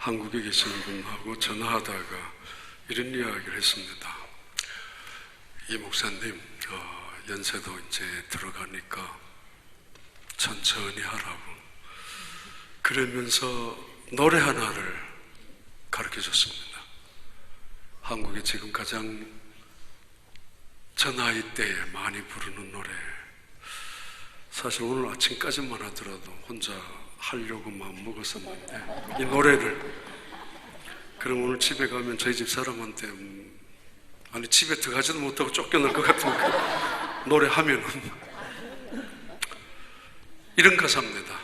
한국에 계시는 분하고 전화하다가 이런 이야기를 했습니다. 이 목사님, 연세도 이제 들어가니까 천천히 하라고. 그러면서 노래 하나를 가르쳐 줬습니다. 한국에 지금 가장 저 나이 때에 많이 부르는 노래. 사실 오늘 아침까지만 하더라도 혼자 하려고 마음 먹었었는데 이 노래를, 그럼 오늘 집에 가면 저희 집 사람한테 아니 집에 들어가지도 못하고 쫓겨날 것 같으니까 노래하면은 이런 가사입니다.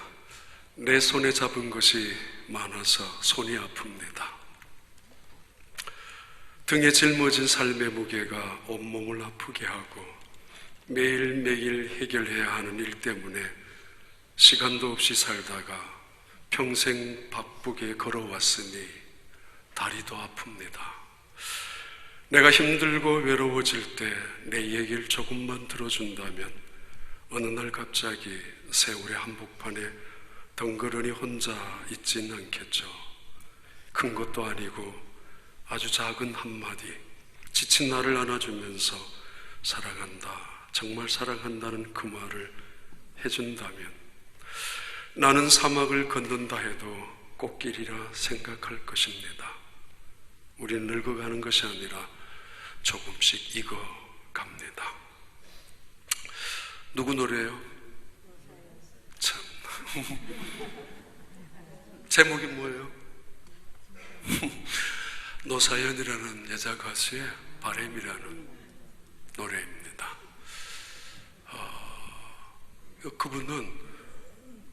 내 손에 잡은 것이 많아서 손이 아픕니다. 등에 짊어진 삶의 무게가 온몸을 아프게 하고 매일매일 해결해야 하는 일 때문에 시간도 없이 살다가 평생 바쁘게 걸어왔으니 다리도 아픕니다. 내가 힘들고 외로워질 때 내 얘기를 조금만 들어준다면 어느 날 갑자기 세월의 한복판에 덩그러니 혼자 있지는 않겠죠. 큰 것도 아니고 아주 작은 한마디, 지친 나를 안아주면서 사랑한다, 정말 사랑한다는 그 말을 해준다면 나는 사막을 걷는다 해도 꽃길이라 생각할 것입니다. 우리는 늙어가는 것이 아니라 조금씩 익어갑니다. 누구 노래예요? 참 제목이 뭐예요? 노사연이라는 여자 가수의 바람이라는 노래입니다. 그분은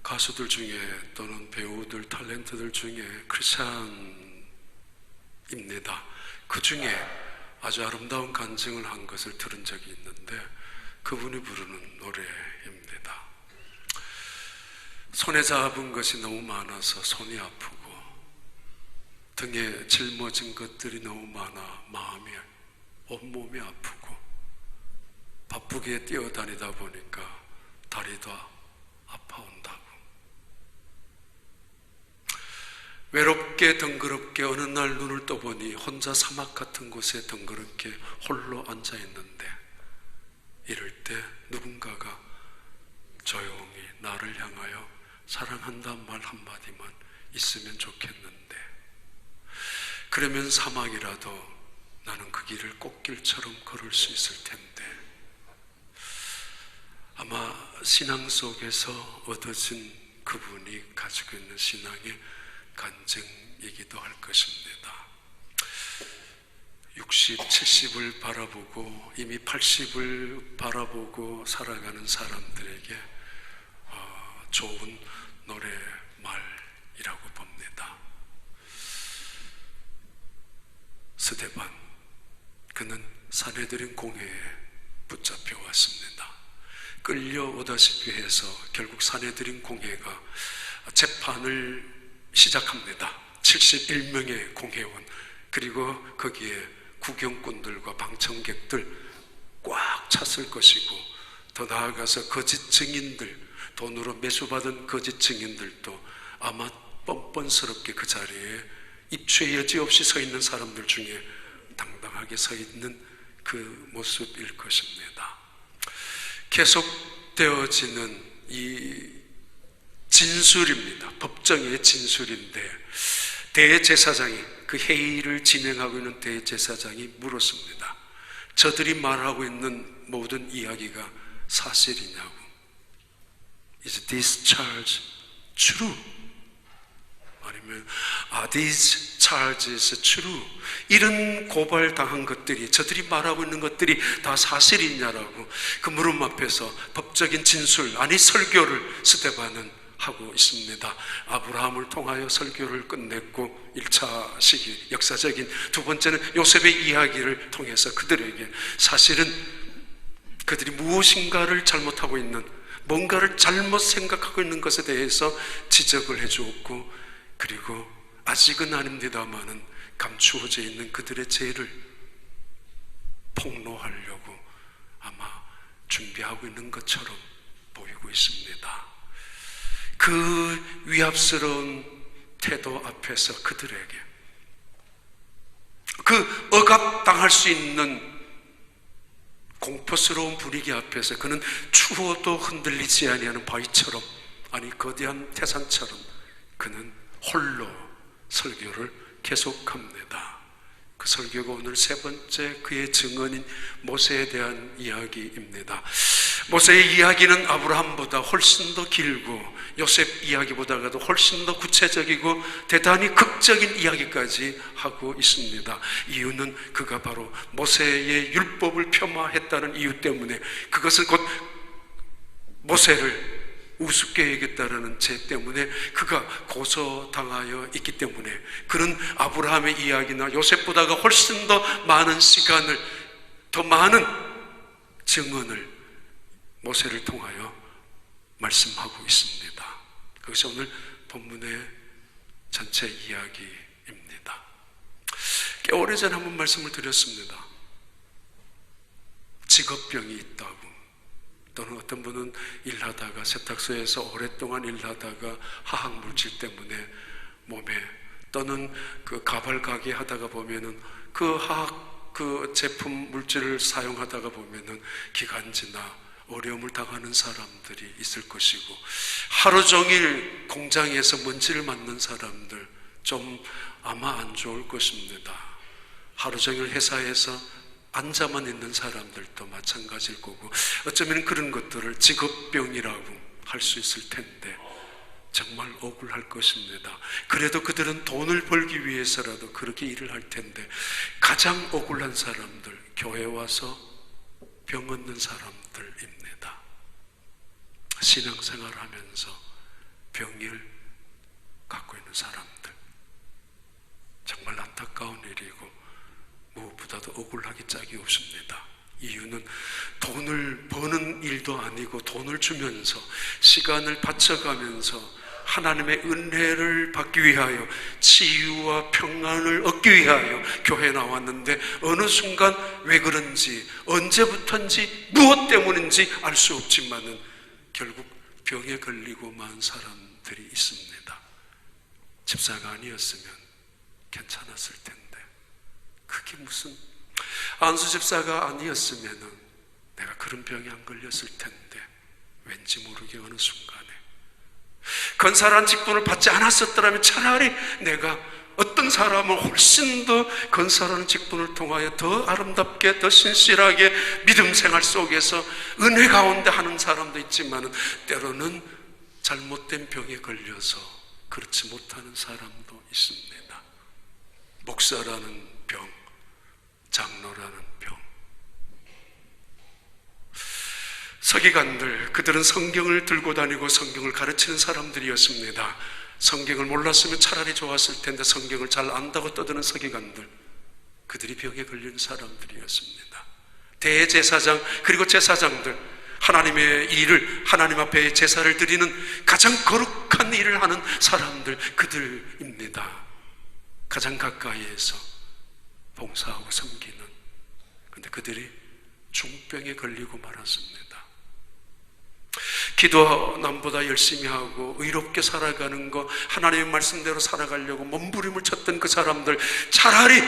가수들 중에 또는 배우들, 탤런트들 중에 크리스찬입니다. 그 중에 아주 아름다운 간증을 한 것을 들은 적이 있는데 그분이 부르는 노래입니다. 손에 잡은 것이 너무 많아서 손이 아프고 등에 짊어진 것들이 너무 많아 마음이, 온몸이 아프고 바쁘게 뛰어다니다 보니까 다리도 아파온다고. 외롭게 덩그럽게 어느 날 눈을 떠보니 혼자 사막 같은 곳에 덩그럽게 홀로 앉아있는데 이럴 때 누군가가 조용히 나를 향하여 사랑한다는 말 한마디만 있으면 좋겠는데, 그러면 사막이라도 나는 그 길을 꽃길처럼 걸을 수 있을 텐데, 아마 신앙 속에서 얻어진 그분이 가지고 있는 신앙의 간증이기도 할 것입니다. 60, 70을 바라보고 이미 80을 바라보고 살아가는 사람들에게 좋은 노래말이라고 봅니다. 스데반, 그는 사내들인 공회에 붙잡혀 왔습니다. 끌려오다시피 해서 결국 사내들인 공회가 재판을 시작합니다. 71명의 공회원, 그리고 거기에 구경꾼들과 방청객들 꽉 찼을 것이고, 더 나아가서 거짓 증인들, 돈으로 매수받은 거짓 증인들도 아마 뻔뻔스럽게 그 자리에 입추의 여지 없이 서 있는 사람들 중에 당당하게 서 있는 그 모습일 것입니다. 계속되어지는 이 진술입니다. 법정의 진술인데 대제사장이, 그 회의를 진행하고 있는 대제사장이 물었습니다. 저들이 말하고 있는 모든 이야기가 사실이냐고. Is this charge true? 아니면 Are these charges true? 이런 고발당한 것들이, 저들이 말하고 있는 것들이 다 사실이냐라고 그 물음 앞에서 법적인 진술, 아니 설교를 스데반은 하고 있습니다. 아브라함을 통하여 설교를 끝냈고 1차 시기, 역사적인 두 번째는 요셉의 이야기를 통해서 그들에게 사실은 그들이 무엇인가를 잘못하고 있는, 뭔가를 잘못 생각하고 있는 것에 대해서 지적을 해주었고, 그리고 아직은 아닙니다마는 감추어져 있는 그들의 죄를 폭로하려고 아마 준비하고 있는 것처럼 보이고 있습니다. 그 위압스러운 태도 앞에서 그들에게 그 억압당할 수 있는 공포스러운 분위기 앞에서 그는 추워도 흔들리지 아니하는 바위처럼, 아니 거대한 태산처럼 그는 홀로 설교를 계속합니다. 그 설교가 오늘 세 번째 그의 증언인 모세에 대한 이야기입니다. 모세의 이야기는 아브라함보다 훨씬 더 길고 요셉 이야기보다도 훨씬 더 구체적이고 대단히 극적인 이야기까지 하고 있습니다. 이유는 그가 바로 모세의 율법을 폄하했다는 이유 때문에, 그것은 곧 모세를 우습게 여겼다는 죄 때문에 그가 고소당하여 있기 때문에, 그는 아브라함의 이야기나 요셉보다가 훨씬 더 많은 시간을, 더 많은 증언을 모세를 통하여 말씀하고 있습니다. 그것이 오늘 본문의 전체 이야기입니다. 꽤 오래전에 한번 말씀을 드렸습니다. 직업병이 있다고, 또는 어떤 분은 일하다가 세탁소에서 오랫동안 일하다가 화학물질 때문에 몸에, 또는 그 가발 가게 하다가 보면은 그 화학 그 제품 물질을 사용하다가 보면은 기관지나 어려움을 당하는 사람들이 있을 것이고, 하루 종일 공장에서 먼지를 맡는 사람들 좀 아마 안 좋을 것입니다. 하루 종일 회사에서 앉아만 있는 사람들도 마찬가지일 거고, 어쩌면 그런 것들을 직업병이라고 할 수 있을 텐데 정말 억울할 것입니다. 그래도 그들은 돈을 벌기 위해서라도 그렇게 일을 할 텐데, 가장 억울한 사람들, 교회 와서 병 얻는 사람들입니다. 신앙생활을 하면서 병을 갖고 있는 사람들, 정말 안타까운 일이고 무엇보다도 억울하기 짝이 없습니다. 이유는 돈을 버는 일도 아니고 돈을 주면서 시간을 바쳐가면서 하나님의 은혜를 받기 위하여, 치유와 평안을 얻기 위하여 교회에 나왔는데, 어느 순간 왜 그런지, 언제부터인지, 무엇 때문인지 알 수 없지만은 결국 병에 걸리고 만 사람들이 있습니다. 집사가 아니었으면 괜찮았을 텐데, 그게 무슨, 안수 집사가 아니었으면은 내가 그런 병에 안 걸렸을 텐데, 왠지 모르게 어느 순간에 건사한 직분을 받지 않았었더라면 차라리 내가 어떤 사람을 훨씬 더 건사라는 직분을 통하여 더 아름답게, 더 신실하게 믿음 생활 속에서 은혜 가운데 하는 사람도 있지만, 때로는 잘못된 병에 걸려서 그렇지 못하는 사람도 있습니다. 목사라는 병, 장로라는 병. 서기관들, 그들은 성경을 들고 다니고 성경을 가르치는 사람들이었습니다. 성경을 몰랐으면 차라리 좋았을 텐데 성경을 잘 안다고 떠드는 서기관들, 그들이 병에 걸린 사람들이었습니다. 대제사장, 그리고 제사장들, 하나님의 일을, 하나님 앞에 제사를 드리는 가장 거룩한 일을 하는 사람들, 그들입니다. 가장 가까이에서 봉사하고 섬기는. 그런데 그들이 중병에 걸리고 말았습니다. 기도 남보다 열심히 하고 의롭게 살아가는 거, 하나님의 말씀대로 살아가려고 몸부림을 쳤던 그 사람들, 차라리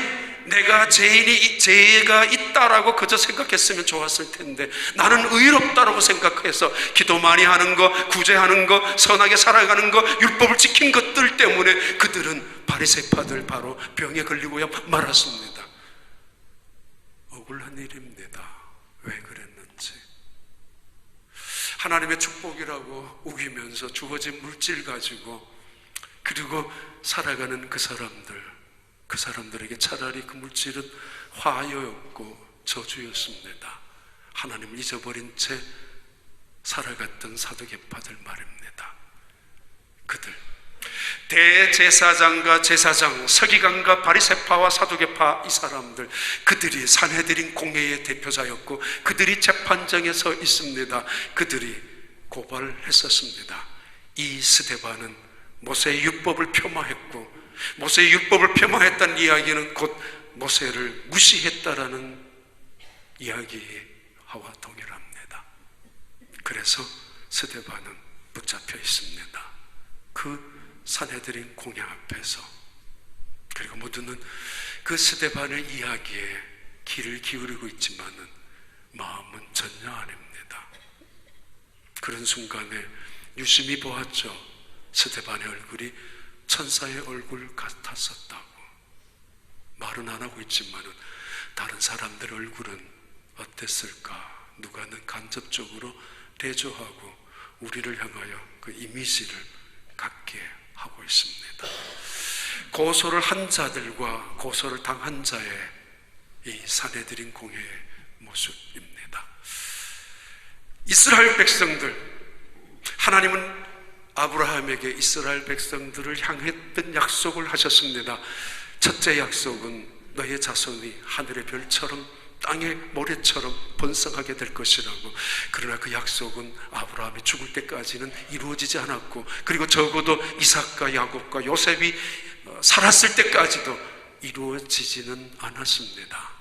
내가 죄가 있다라고 그저 생각했으면 좋았을 텐데, 나는 의롭다라고 생각해서 기도 많이 하는 거, 구제하는 거, 선하게 살아가는 거, 율법을 지킨 것들 때문에 그들은 바리새파들, 바로 병에 걸리고 말았습니다. 억울한 일입니다. 왜 그랬는지. 하나님의 축복이라고 우기면서 주어진 물질 가지고 그리고 살아가는 그 사람들에게 차라리 그 물질은 화요였고 저주였습니다. 하나님을 잊어버린 채 살아갔던 사두개파들 말입니다. 그들, 대제사장과 제사장, 서기관과 바리새파와 사두개파, 이 사람들, 그들이 산헤드린 공회의 대표자였고 그들이 재판정에 서 있습니다. 그들이 고발했었습니다. 이 스데반은 모세의 율법을 폄하했고, 모세의 율법을 폄하했다는 이야기는 곧 모세를 무시했다라는 이야기와 동일합니다. 그래서 스데반은 붙잡혀 있습니다. 그 산헤드린 공회 앞에서, 그리고 모두는 그 스데반의 이야기에 귀를 기울이고 있지만은 마음은 전혀 아닙니다. 그런 순간에 유심히 보았죠. 스데반의 얼굴이 천사의 얼굴 같았었다고. 말은 안 하고 있지만은 다른 사람들 얼굴은 어땠을까? 누가는 간접적으로 대조하고 우리를 향하여 그 이미지를 갖게 하고 있습니다. 고소를 한 자들과 고소를 당한 자의 이 산헤드린 공회의 모습입니다. 이스라엘 백성들, 하나님은 아브라함에게 이스라엘 백성들을 향했던 약속을 하셨습니다. 첫째 약속은 너의 자손이 하늘의 별처럼 땅의 모래처럼 번성하게 될 것이라고. 그러나 그 약속은 아브라함이 죽을 때까지는 이루어지지 않았고, 그리고 적어도 이삭과 야곱과 요셉이 살았을 때까지도 이루어지지는 않았습니다.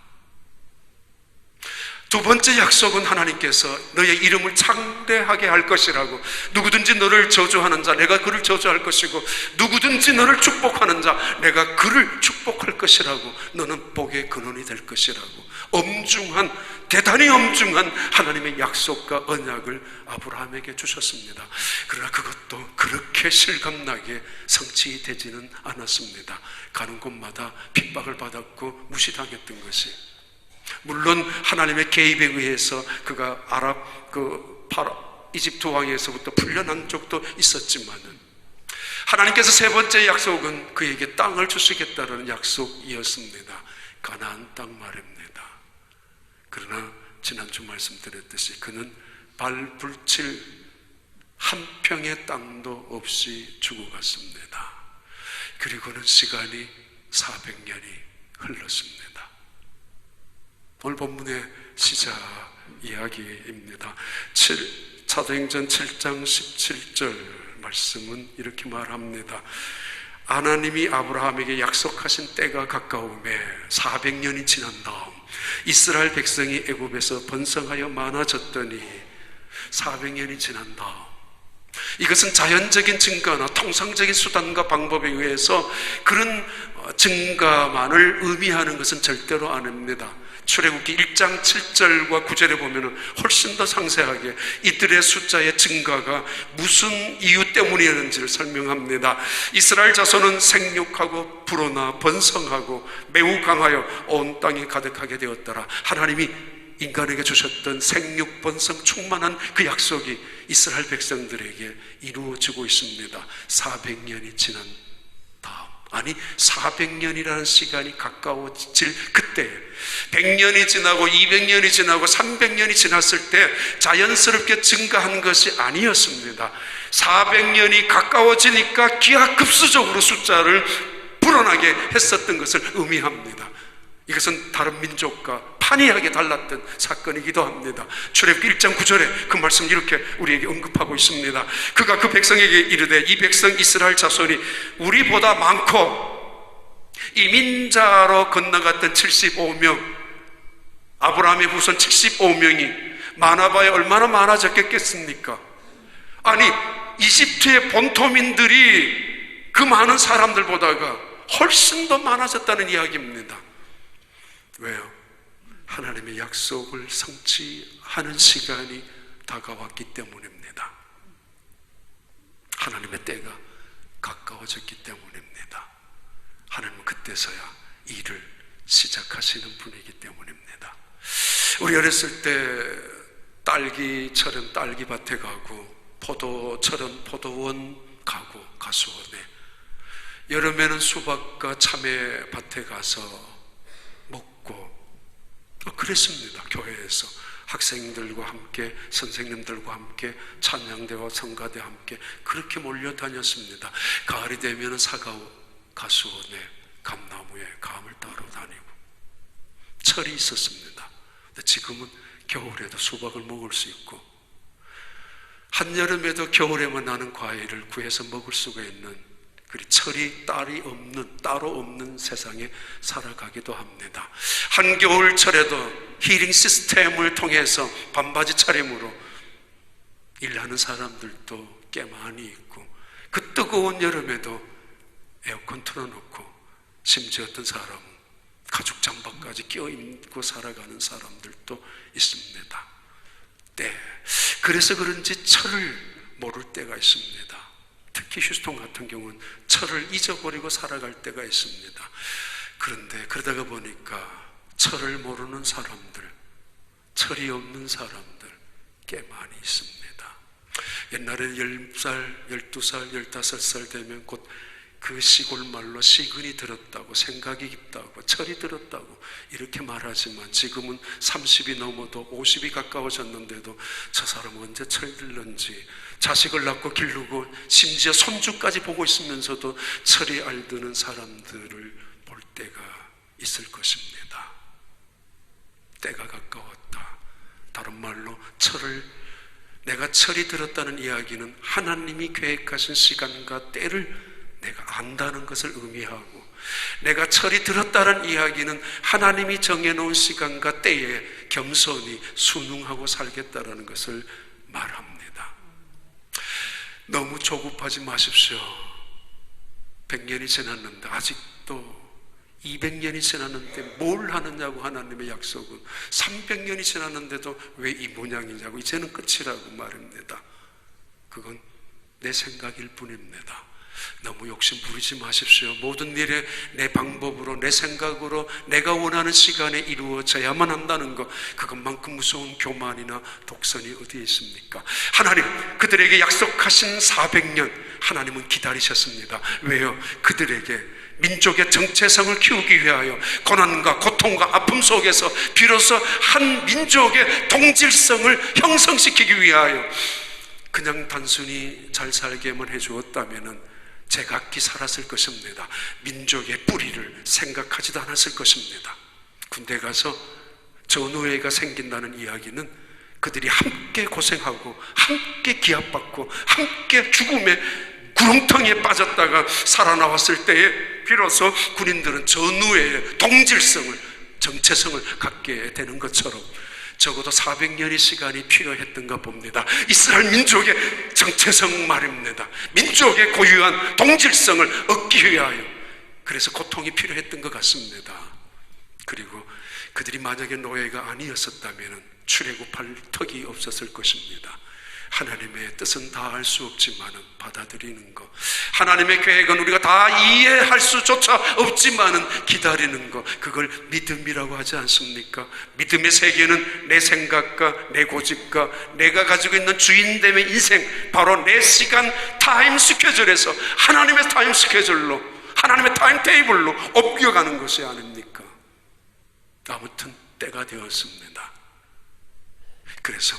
두 번째 약속은 하나님께서 너의 이름을 창대하게 할 것이라고. 누구든지 너를 저주하는 자 내가 그를 저주할 것이고, 누구든지 너를 축복하는 자 내가 그를 축복할 것이라고. 너는 복의 근원이 될 것이라고. 엄중한, 대단히 엄중한 하나님의 약속과 언약을 아브라함에게 주셨습니다. 그러나 그것도 그렇게 실감나게 성취되지는 않았습니다. 가는 곳마다 핍박을 받았고 무시당했던 것이, 물론 하나님의 개입에 의해서 그가 이집트 왕에서부터 풀려난 적도 있었지만은, 하나님께서 세 번째 약속은 그에게 땅을 주시겠다는 약속이었습니다. 가나안 땅 말입니다. 그러나 지난주 말씀드렸듯이 그는 발 붙일 한 평의 땅도 없이 죽어갔습니다. 그리고는 시간이 400년이 흘렀습니다. 오늘 본문의 시작 이야기입니다. 사도행전 7장 17절 말씀은 이렇게 말합니다. 하나님이 아브라함에게 약속하신 때가 가까움에 400년이 지난 다음 이스라엘 백성이 애굽에서 번성하여 많아졌더니, 400년이 지난 다음, 이것은 자연적인 증가나 통상적인 수단과 방법에 의해서 그런 증가만을 의미하는 것은 절대로 아닙니다. 출애굽기 1장 7절과 9절에 보면 훨씬 더 상세하게 이들의 숫자의 증가가 무슨 이유 때문이었는지를 설명합니다. 이스라엘 자손은 생육하고 불어나 번성하고 매우 강하여 온 땅에 가득하게 되었더라. 하나님이 인간에게 주셨던 생육, 번성, 충만한 그 약속이 이스라엘 백성들에게 이루어지고 있습니다. 400년이 지난 다음, 아니 400년이라는 시간이 가까워질 그때, 100년이 지나고 200년이 지나고 300년이 지났을 때 자연스럽게 증가한 것이 아니었습니다. 400년이 가까워지니까 기하급수적으로 숫자를 불어나게 했었던 것을 의미합니다. 이것은 다른 민족과 판이하게 달랐던 사건이기도 합니다. 출애굽기 1장 9절에 그 말씀 이렇게 우리에게 언급하고 있습니다. 그가 그 백성에게 이르되 이 백성 이스라엘 자손이 우리보다 많고 이민자로 건너갔던 75명, 아브라함의 후손 75명이 많아봐야 얼마나 많아졌겠습니까? 아니, 이집트의 본토민들이 그 많은 사람들보다가 훨씬 더 많아졌다는 이야기입니다. 왜요? 하나님의 약속을 성취하는 시간이 다가왔기 때문입니다. 하나님의 때가 가까워졌기 때문입니다. 하나님은 그때서야 일을 시작하시는 분이기 때문입니다. 우리 어렸을 때 딸기처럼 딸기밭에 가고 포도처럼 포도원 가고 가수원에, 여름에는 수박과 참외밭에 가서 그랬습니다. 교회에서 학생들과 함께, 선생님들과 함께, 찬양대와 성가대와 함께 그렇게 몰려다녔습니다. 가을이 되면 가수원에, 감나무에 감을 따러 다니고 철이 있었습니다. 근데 지금은 겨울에도 수박을 먹을 수 있고, 한여름에도 겨울에만 나는 과일을 구해서 먹을 수가 있는, 그리고 철이 따로 없는 세상에 살아가기도 합니다. 한겨울철에도 힐링 시스템을 통해서 반바지 차림으로 일하는 사람들도 꽤 많이 있고, 그 뜨거운 여름에도 에어컨 틀어놓고, 심지어 어떤 사람은 가죽 잠바까지 껴입고 살아가는 사람들도 있습니다. 그래서 그런지 철을 모를 때가 있습니다. 특히 휴스턴 같은 경우는 철을 잊어버리고 살아갈 때가 있습니다. 그런데 그러다가 보니까 철을 모르는 사람들, 철이 없는 사람들 꽤 많이 있습니다. 옛날에 10살, 12살, 15살 되면 곧 그 시골 말로 시근이 들었다고, 생각이 깊다고, 철이 들었다고 이렇게 말하지만, 지금은 30이 넘어도 50이 가까워졌는데도 저 사람은 언제 철 들는지, 자식을 낳고 기르고 심지어 손주까지 보고 있으면서도 철이 알드는 사람들을 볼 때가 있을 것입니다. 때가 가까웠다. 다른 말로 내가 철이 들었다는 이야기는 하나님이 계획하신 시간과 때를 내가 안다는 것을 의미하고, 내가 철이 들었다는 이야기는 하나님이 정해놓은 시간과 때에 겸손히 순응하고 살겠다는 것을 말합니다. 너무 조급하지 마십시오. 100년이 지났는데, 아직도 200년이 지났는데 뭘 하느냐고 하나님의 약속은, 300년이 지났는데도 왜 이 모양이냐고, 이제는 끝이라고 말입니다. 그건 내 생각일 뿐입니다. 너무 욕심 부리지 마십시오. 모든 일에 내 방법으로, 내 생각으로, 내가 원하는 시간에 이루어져야만 한다는 것, 그것만큼 무서운 교만이나 독선이 어디에 있습니까? 하나님, 그들에게 약속하신 400년 하나님은 기다리셨습니다. 왜요? 그들에게 민족의 정체성을 키우기 위하여, 고난과 고통과 아픔 속에서 비로소 한 민족의 동질성을 형성시키기 위하여. 그냥 단순히 잘 살게만 해주었다면 제각기 살았을 것입니다. 민족의 뿌리를 생각하지도 않았을 것입니다. 군대 가서 전우회가 생긴다는 이야기는 그들이 함께 고생하고 함께 기합받고 함께 죽음의 구렁텅이에 빠졌다가 살아나왔을 때에 비로소 군인들은 전우회의 동질성을, 정체성을 갖게 되는 것처럼 적어도 400년의 시간이 필요했던가 봅니다. 이스라엘 민족의 정체성 말입니다. 민족의 고유한 동질성을 얻기 위하여. 그래서 고통이 필요했던 것 같습니다. 그리고 그들이 만약에 노예가 아니었었다면 출애굽할 턱이 없었을 것입니다. 하나님의 뜻은 다 알 수 없지만 받아들이는 것, 하나님의 계획은 우리가 다 이해할 수조차 없지만 기다리는 것, 그걸 믿음이라고 하지 않습니까? 믿음의 세계는 내 생각과 내 고집과 내가 가지고 있는 주인됨의 인생, 바로 내 시간 타임 스케줄에서 하나님의 타임 스케줄로, 하나님의 타임 테이블로 옮겨가는 것이 아닙니까? 아무튼 때가 되었습니다. 그래서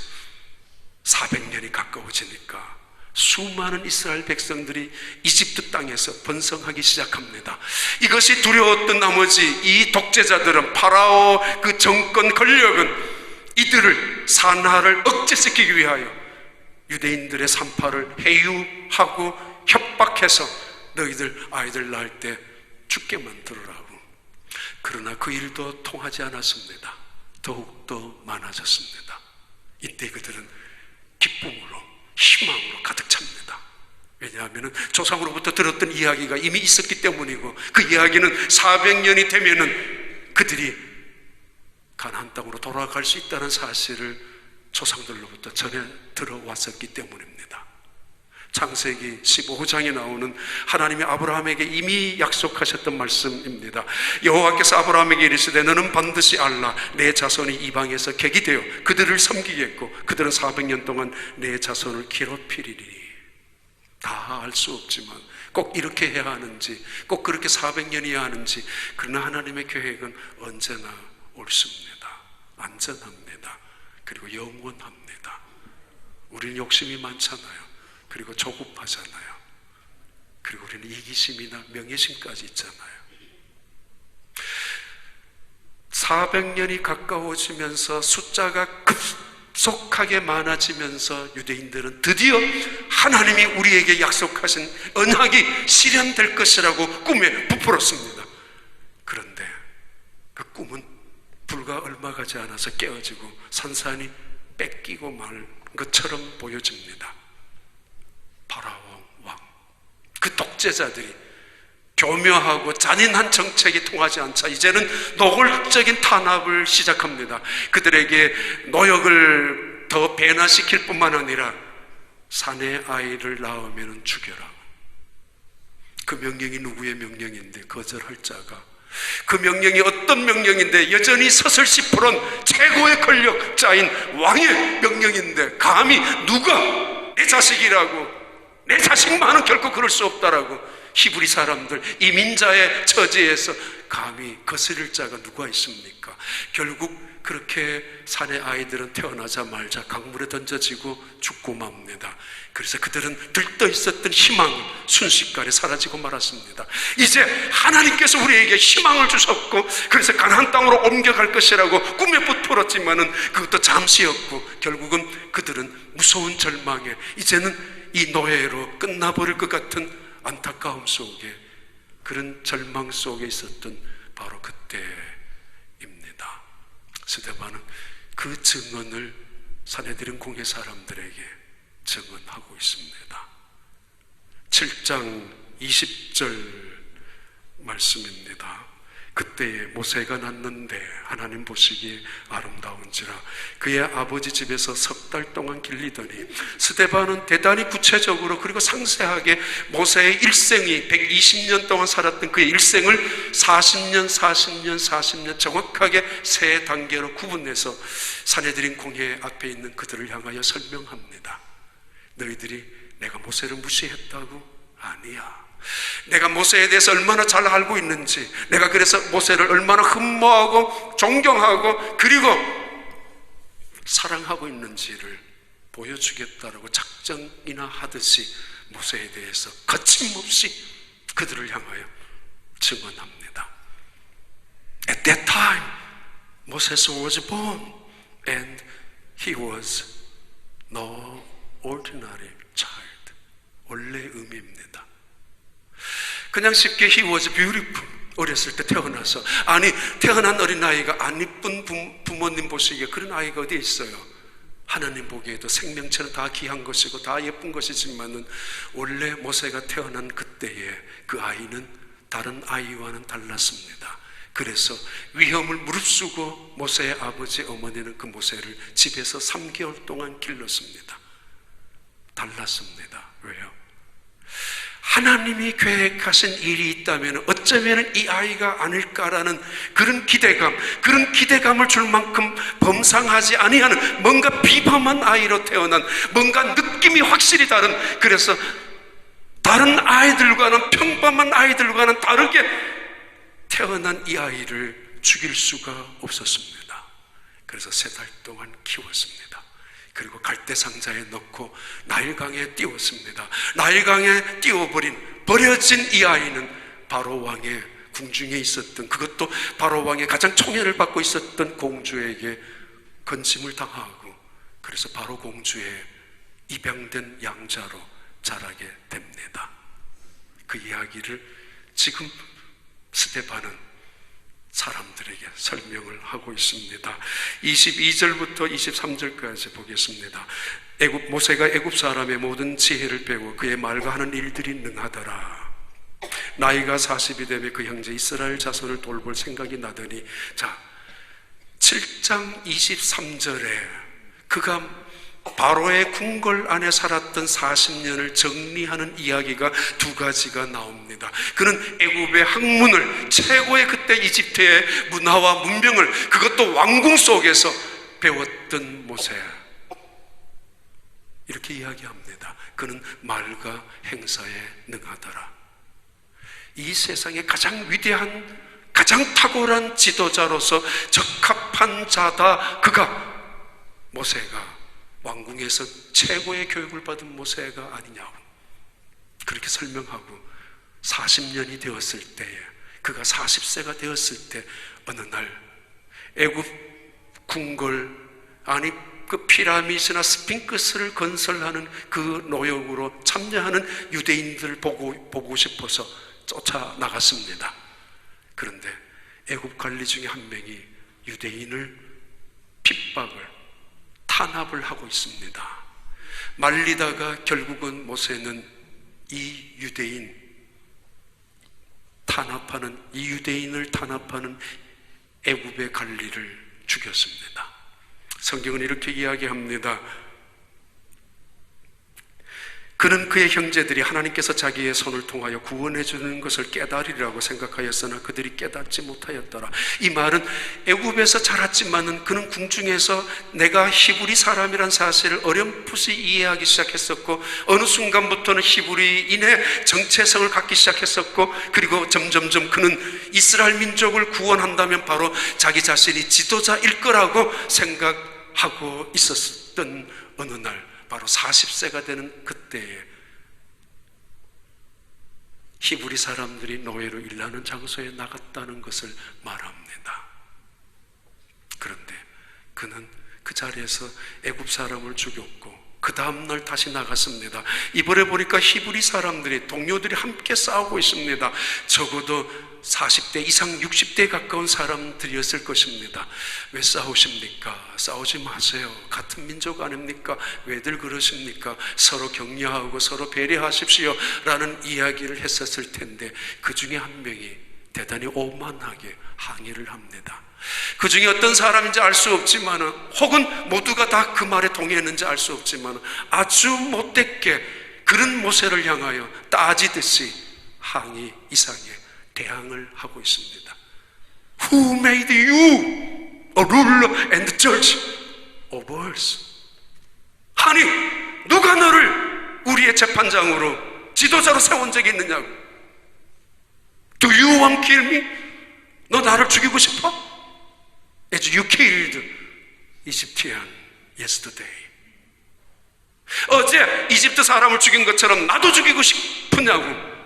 400년이 가까워지니까 수많은 이스라엘 백성들이 이집트 땅에서 번성하기 시작합니다. 이것이 두려웠던 나머지 이 독재자들은, 파라오 그 정권 권력은 이들을, 산하를 억제시키기 위하여 유대인들의 산파를 해유하고 협박해서 너희들 아이들 낳을 때 죽게 만들어라고. 그러나 그 일도 통하지 않았습니다. 더욱더 많아졌습니다. 이때 그들은 기쁨으로, 희망으로 가득 찹니다. 왜냐하면 조상으로부터 들었던 이야기가 이미 있었기 때문이고, 그 이야기는 400년이 되면은 그들이 가나안 땅으로 돌아갈 수 있다는 사실을 조상들로부터 전해 들어왔었기 때문입니다. 창세기 15장에 나오는 하나님이 아브라함에게 이미 약속하셨던 말씀입니다. 여호와께서 아브라함에게 이르시되 너는 반드시 알라, 내 자손이 이방에서 객이 되어 그들을 섬기겠고 그들은 400년 동안 내 자손을 괴롭히리니. 다 알 수 없지만 꼭 이렇게 해야 하는지, 꼭 그렇게 400년이어야 하는지, 그러나 하나님의 계획은 언제나 옳습니다. 안전합니다. 그리고 영원합니다. 우리는 욕심이 많잖아요. 그리고 조급하잖아요. 그리고 우리는 이기심이나 명예심까지 있잖아요. 400년이 가까워지면서 숫자가 급속하게 많아지면서 유대인들은 드디어 하나님이 우리에게 약속하신 언약이 실현될 것이라고 꿈에 부풀었습니다. 그런데 그 꿈은 불과 얼마 가지 않아서 깨어지고 산산이 뺏기고 말 것처럼 보여집니다. 파라오 왕, 그 독재자들이 교묘하고 잔인한 정책이 통하지 않자 이제는 노골적인 탄압을 시작합니다. 그들에게 노역을 더 배나시킬 뿐만 아니라 사내 아이를 낳으면 죽여라. 그 명령이 누구의 명령인데 거절할 자가, 그 명령이 어떤 명령인데 여전히 서슬시푸른 최고의 권력자인 왕의 명령인데 감히 누가 내 자식이라고, 내 자식만은 결코 그럴 수 없다라고 히브리 사람들 이민자의 처지에서 감히 거스릴 자가 누가 있습니까? 결국 그렇게 사내 아이들은 태어나자마자 강물에 던져지고 죽고 맙니다. 그래서 그들은 들떠 있었던 희망은 순식간에 사라지고 말았습니다. 이제 하나님께서 우리에게 희망을 주셨고 그래서 가나안 땅으로 옮겨갈 것이라고 꿈에 부풀었지만은 그것도 잠시였고 결국은 그들은 무서운 절망에 이제는 이 노예로 끝나버릴 것 같은 안타까움 속에, 그런 절망 속에 있었던 바로 그때입니다. 스데반은 그 증언을 산헤드린 공회 사람들에게 증언하고 있습니다. 7장 20절 말씀입니다. 그때에 모세가 낳는데 하나님 보시기에 아름다운지라 그의 아버지 집에서 석 달 동안 길리더니, 스데반은 대단히 구체적으로 그리고 상세하게 모세의 일생이 120년 동안 살았던 그의 일생을 40년 정확하게 세 단계로 구분해서 산헤드린 공회 앞에 있는 그들을 향하여 설명합니다. 너희들이 내가 모세를 무시했다고? 아니야. 내가 모세에 대해서 얼마나 잘 알고 있는지, 내가 그래서 모세를 얼마나 흠모하고 존경하고 그리고 사랑하고 있는지를 보여주겠다라고 작정이나 하듯이 모세에 대해서 거침없이 그들을 향하여 증언합니다. At that time, Moses was born and he was no ordinary child. 원래 의미입니다. 그냥 쉽게 he was beautiful, 어렸을 때 태어나서, 아니 태어난 어린아이가 안 이쁜 부모님 보시기에 그런 아이가 어디 있어요? 하나님 보기에도 생명체는 다 귀한 것이고 다 예쁜 것이지만은 원래 모세가 태어난 그때에 그 아이는 다른 아이와는 달랐습니다. 그래서 위험을 무릅쓰고 모세의 아버지 어머니는 그 모세를 집에서 3개월 동안 길렀습니다. 달랐습니다. 왜요? 하나님이 계획하신 일이 있다면 어쩌면 이 아이가 아닐까라는 그런 기대감을 줄 만큼 범상하지 아니하는 뭔가 비범한 아이로 태어난, 뭔가 느낌이 확실히 다른, 그래서 다른 아이들과는, 평범한 아이들과는 다르게 태어난 이 아이를 죽일 수가 없었습니다. 그래서 3달 동안 키웠습니다. 그리고 갈대상자에 넣고 나일강에 띄웠습니다. 나일강에 버려진 이 아이는 바로 왕의 궁중에 있었던, 그것도 바로 왕의 가장 총애를 받고 있었던 공주에게 건짐을 당하고, 그래서 바로 공주의 입양된 양자로 자라게 됩니다. 그 이야기를 지금 스데반은 사람들에게 설명을 하고 있습니다. 22절부터 23절까지 보겠습니다. 모세가 애굽 사람의 모든 지혜를 배워 그의 말과 하는 일들이 능하더라. 나이가 40이 되며 그 형제 이스라엘 자손을 돌볼 생각이 나더니, 자 7장 23절에 그가 바로의 궁궐 안에 살았던 40년을 정리하는 이야기가 2가지가 나옵니다. 그는 애굽의 학문을, 최고의 그때 이집트의 문화와 문명을, 그것도 왕궁 속에서 배웠던 모세, 이렇게 이야기합니다. 그는 말과 행사에 능하더라. 이 세상에 가장 위대한, 가장 탁월한 지도자로서 적합한 자다. 그가, 모세가 왕궁에서 최고의 교육을 받은 모세가 아니냐고 그렇게 설명하고, 40년이 되었을 때에, 그가 40세가 되었을 때 어느 날 애굽 궁궐, 아니 그 피라미드나 스핑크스를 건설하는 그 노역으로 참여하는 유대인들을 보고 싶어서 쫓아나갔습니다. 그런데 애굽 관리 중에 한 명이 유대인을 핍박을, 탄압을 하고 있습니다. 말리다가 결국은 모세는 이 유대인을 탄압하는 애굽의 관리를 죽였습니다. 성경은 이렇게 이야기합니다. 그는 그의 형제들이 하나님께서 자기의 손을 통하여 구원해 주는 것을 깨달으리라고 생각하였으나 그들이 깨닫지 못하였더라. 이 말은 애굽에서 자랐지만은 그는 궁중에서 내가 히브리 사람이란 사실을 어렴풋이 이해하기 시작했었고, 어느 순간부터는 히브리인의 정체성을 갖기 시작했었고, 그리고 점점점 그는 이스라엘 민족을 구원한다면 바로 자기 자신이 지도자일 거라고 생각하고 있었던 어느 날, 바로 40세가 되는 그때에 히브리 사람들이 노예로 일하는 장소에 나갔다는 것을 말합니다. 그런데 그는 그 자리에서 애굽 사람을 죽였고 그 다음날 다시 나갔습니다. 이번에 보니까 히브리 사람들이, 동료들이 함께 싸우고 있습니다. 적어도 40대 이상 60대에 가까운 사람들이었을 것입니다. 왜 싸우십니까? 싸우지 마세요. 같은 민족 아닙니까? 왜들 그러십니까? 서로 격려하고 서로 배려하십시오 라는 이야기를 했었을 텐데, 그 중에 한 명이 대단히 오만하게 항의를 합니다. 그 중에 어떤 사람인지 알 수 없지만, 혹은 모두가 다 그 말에 동의했는지 알 수 없지만, 아주 못되게 그런 모세를 향하여 따지듯이 항의 이상의 대항을 하고 있습니다. Who made you a ruler and judge over us? 아니, 누가 너를 우리의 재판장으로, 지도자로 세운 적이 있느냐고. Do you want to kill me? 너 나를 죽이고 싶어? As you killed Egyptian yesterday. 어제 이집트 사람을 죽인 것처럼 나도 죽이고 싶으냐고.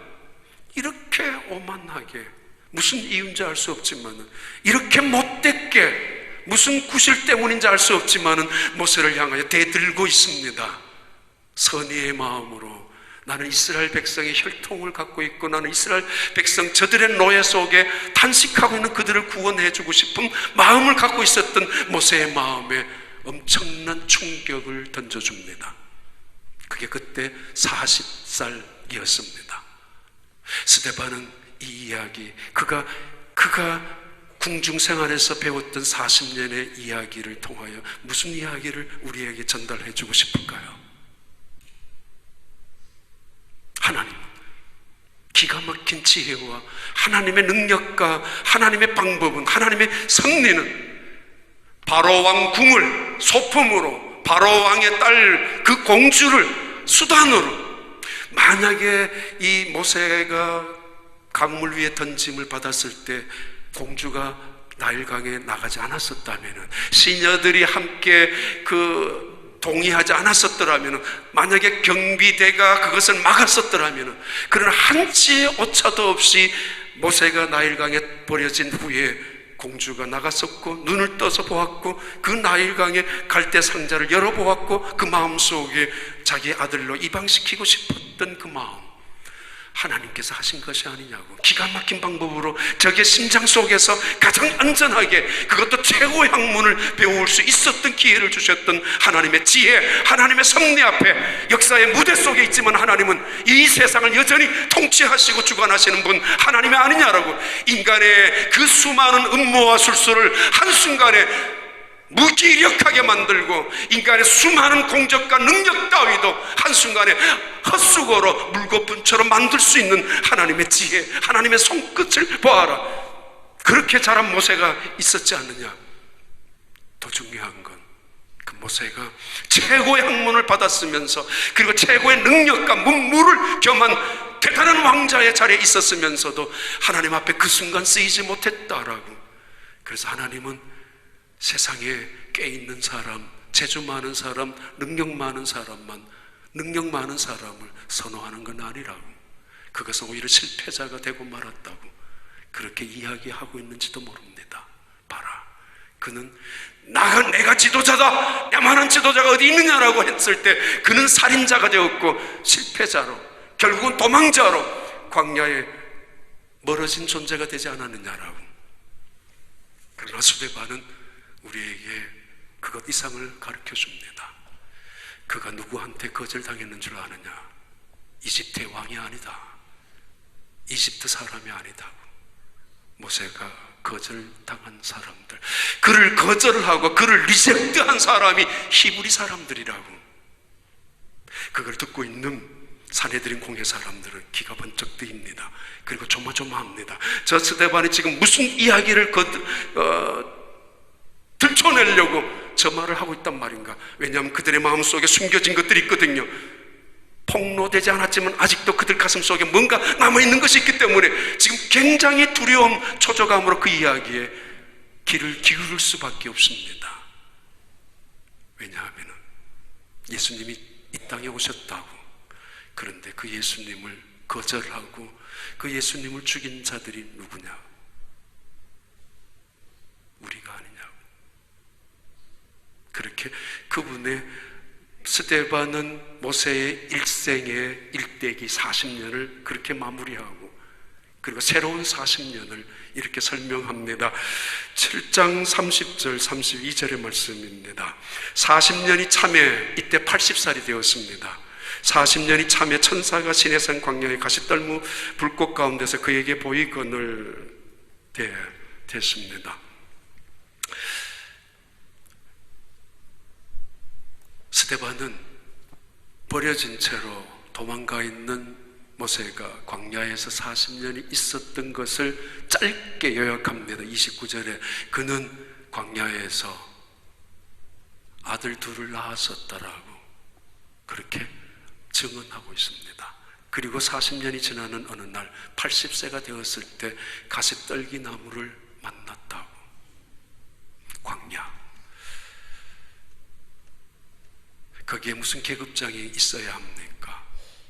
이렇게 오만하게, 무슨 이유인지 알 수 없지만, 이렇게 못되게, 무슨 구실 때문인지 알 수 없지만 모세를 향하여 대들고 있습니다. 선의의 마음으로 나는 이스라엘 백성의 혈통을 갖고 있고, 나는 이스라엘 백성 저들의 노예 속에 탄식하고 있는 그들을 구원해 주고 싶은 마음을 갖고 있었던 모세의 마음에 엄청난 충격을 던져줍니다. 그게 그때 40살이었습니다. 스데반은 이 이야기, 그가 궁중생활에서 배웠던 40년의 이야기를 통하여 무슨 이야기를 우리에게 전달해 주고 싶을까요? 하나님, 기가 막힌 지혜와 하나님의 능력과 하나님의 방법은, 하나님의 섭리는 바로 왕 궁을 소품으로, 바로 왕의 딸 그 공주를 수단으로, 만약에 이 모세가 강물 위에 던짐을 받았을 때 공주가 나일강에 나가지 않았었다면, 시녀들이 함께 동의하지 않았었더라면, 만약에 경비대가 그것을 막았었더라면, 그런 한치의 오차도 없이 모세가 나일강에 버려진 후에 공주가 나갔었고, 눈을 떠서 보았고, 그 나일강에 갈대 상자를 열어보았고, 그 마음속에 자기 아들로 입양시키고 싶었던 그 마음, 하나님께서 하신 것이 아니냐고. 기가 막힌 방법으로 적의 심장 속에서 가장 안전하게, 그것도 최고의 학문을 배울 수 있었던 기회를 주셨던 하나님의 지혜, 하나님의 섭리 앞에, 역사의 무대 속에 있지만 하나님은 이 세상을 여전히 통치하시고 주관하시는 분 하나님이 아니냐라고. 인간의 그 수많은 음모와 술수를 한순간에 무기력하게 만들고, 인간의 수많은 공적과 능력 따위도 한순간에 헛수고로 물거품처럼 만들 수 있는 하나님의 지혜, 하나님의 손끝을 보아라. 그렇게 자란 모세가 있었지 않느냐. 더 중요한 건 그 모세가 최고의 학문을 받았으면서, 그리고 최고의 능력과 문무를 겸한 대단한 왕자의 자리에 있었으면서도 하나님 앞에 그 순간 쓰이지 못했다라고. 그래서 하나님은 세상에 깨있는 사람, 재주 많은 사람, 능력 많은 사람을 선호하는 건 아니라고. 그것은 오히려 실패자가 되고 말았다고 그렇게 이야기하고 있는지도 모릅니다. 봐라, 그는 내가 지도자다, 야만한 지도자가 어디 있느냐라고 했을 때 그는 살인자가 되었고 실패자로, 결국은 도망자로 광야에 멀어진 존재가 되지 않았느냐라고. 그러나 스데반은 우리에게 그것 이상을 가르쳐 줍니다. 그가 누구한테 거절당했는 줄 아느냐? 이집트의 왕이 아니다, 이집트 사람이 아니다. 모세가 거절당한 사람들, 그를 거절하고 그를 리젝트한 사람이 히브리 사람들이라고. 그걸 듣고 있는 사내들인 공회 사람들은 기가 번쩍 뜨입니다. 그리고 조마조마합니다. 저 스데반이 지금 무슨 이야기를 들춰내려고 저 말을 하고 있단 말인가. 왜냐하면 그들의 마음속에 숨겨진 것들이 있거든요. 폭로되지 않았지만 아직도 그들 가슴 속에 뭔가 남아있는 것이 있기 때문에 지금 굉장히 두려움, 초조감으로 그 이야기에 귀를 기울일 수밖에 없습니다. 왜냐하면 예수님이 이 땅에 오셨다고. 그런데 그 예수님을 거절하고 그 예수님을 죽인 자들이 누구냐? 우리가 아니냐고. 그렇게 그분의 스데반은 모세의 일생의 일대기 40년을 그렇게 마무리하고, 그리고 새로운 40년을 이렇게 설명합니다. 7장 30절 32절의 말씀입니다. 40년이 참에 이때 80살이 되었습니다. 40년이 참에 천사가 시내산 광야의 가시떨무 불꽃 가운데서 그에게 보이거늘 됐습니다. 스데반은 버려진 채로 도망가 있는 모세가 광야에서 40년이 있었던 것을 짧게 요약합니다. 29절에 그는 광야에서 아들 둘을 낳았었다라고 그렇게 증언하고 있습니다. 그리고 40년이 지나는 어느 날 80세가 되었을 때 가시떨기 나무를 만났다고. 광야, 거기에 무슨 계급장이 있어야 합니까?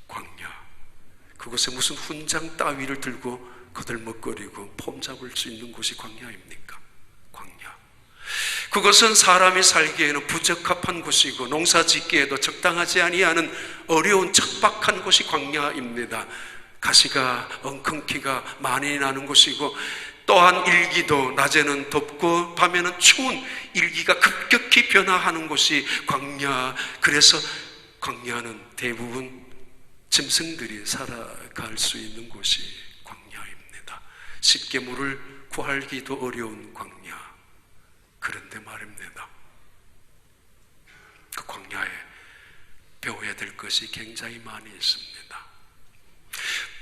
광야, 그곳에 무슨 훈장 따위를 들고 거들먹거리고 폼 잡을 수 있는 곳이 광야입니까? 광야, 그것은 사람이 살기에는 부적합한 곳이고 농사 짓기에도 적당하지 아니하는 어려운 척박한 곳이 광야입니다. 가시가 엉겅퀴가 많이 나는 곳이고, 또한 일기도 낮에는 덥고 밤에는 추운 일기가 급격히 변화하는 곳이 광야. 그래서 광야는 대부분 짐승들이 살아갈 수 있는 곳이 광야입니다. 쉽게 물을 구하기도 어려운 광야. 그런데 말입니다, 그 광야에 배워야 될 것이 굉장히 많이 있습니다.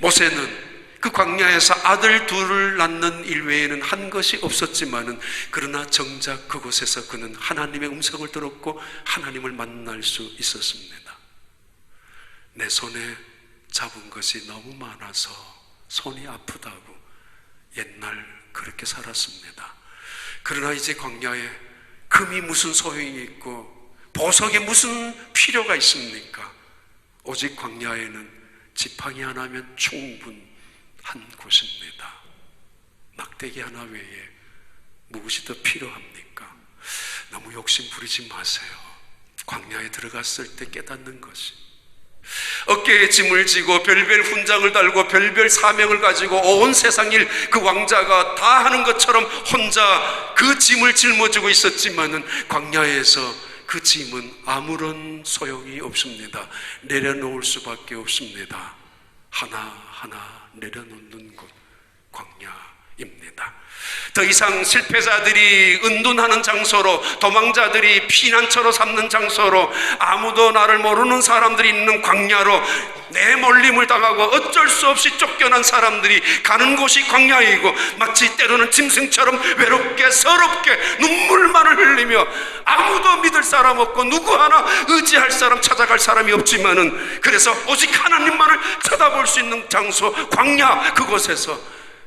모세는 그 광야에서 아들 둘을 낳는 일 외에는 한 것이 없었지만은, 그러나 정작 그곳에서 그는 하나님의 음성을 들었고 하나님을 만날 수 있었습니다. 내 손에 잡은 것이 너무 많아서 손이 아프다고 옛날 그렇게 살았습니다. 그러나 이제 광야에 금이 무슨 소용이 있고 보석에 무슨 필요가 있습니까? 오직 광야에는 지팡이 하나면 충분한 곳입니다. 막대기 하나 외에 무엇이 더 필요합니까? 너무 욕심 부리지 마세요. 광야에 들어갔을 때 깨닫는 것이, 어깨에 짐을 지고 별별 훈장을 달고 별별 사명을 가지고 온 세상 일 그 왕자가 다 하는 것처럼 혼자 그 짐을 짊어지고 있었지만은 광야에서 그 짐은 아무런 소용이 없습니다. 내려놓을 수밖에 없습니다. 하나하나 내려놓는 곳, 광야입니다. 더 이상 실패자들이 은둔하는 장소로, 도망자들이 피난처로 삼는 장소로, 아무도 나를 모르는 사람들이 있는 광야로 내몰림을 당하고 어쩔 수 없이 쫓겨난 사람들이 가는 곳이 광야이고, 마치 때로는 짐승처럼 외롭게 서럽게 눈물만을 흘리며 아무도 믿을 사람 없고 누구 하나 의지할 사람, 찾아갈 사람이 없지만은, 그래서 오직 하나님만을 쳐다볼 수 있는 장소 광야, 그곳에서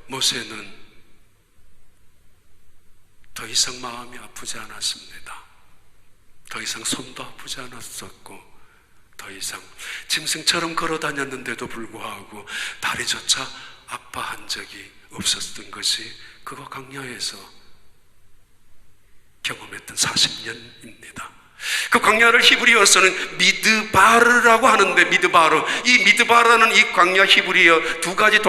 모세는 더 이상 마음이 아프지 않았습니다. 더 이상 손도 아프지 않았었고, 더 이상 짐승처럼 걸어 다녔는데도 불구하고 다리조차 아파한 적이 없었던 것이 그거 광야에서 경험했던 40년입니다. 그 광야를 히브리어서는 미드바르라고 하는데, 이 미드바르는 이 광야 히브리어 두 가지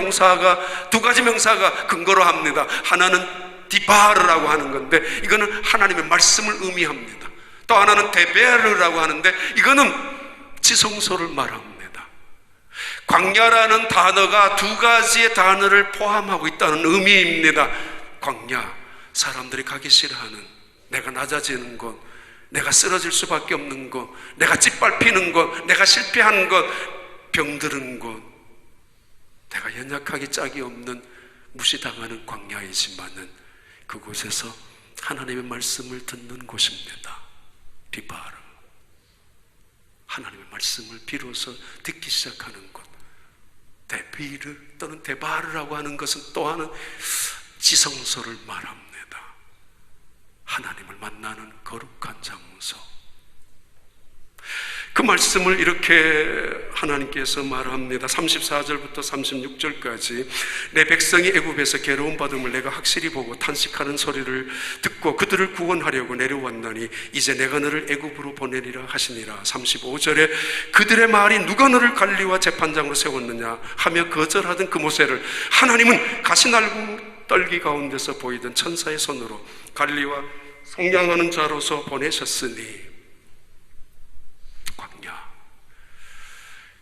명사가 근거로 합니다. 하나는 디바르라고 하는 건데, 이거는 하나님의 말씀을 의미합니다. 또 하나는 데베르라고 하는데, 이거는 지성소를 말합니다. 광야라는 단어가 두 가지의 단어를 포함하고 있다는 의미입니다. 광야, 사람들이 가기 싫어하는, 내가 낮아지는 곳, 내가 쓰러질 수밖에 없는 곳, 내가 짓밟히는 곳, 내가 실패하는 곳, 병드는 곳, 내가 연약하기 짝이 없는 무시당하는 광야이지만은 그곳에서 하나님의 말씀을 듣는 곳입니다. 리바르, 하나님의 말씀을 비로소 듣기 시작하는 곳. 데비르 또는 데바르라고 하는 것은 또 하나는 지성소를 말합니다. 하나님을 만나는 거룩한 장소. 그 말씀을 이렇게 하나님께서 말합니다. 34절부터 36절까지 내 백성이 애굽에서 괴로움 받음을 내가 확실히 보고 탄식하는 소리를 듣고 그들을 구원하려고 내려왔나니 이제 내가 너를 애굽으로 보내리라 하시니라. 35절에 그들의 말이 누가 너를 관리와 재판장으로 세웠느냐 하며 거절하던 그 모세를 하나님은 가시날고 떨기 가운데서 보이던 천사의 손으로 관리와 속량하는 자로서 보내셨으니. 광야,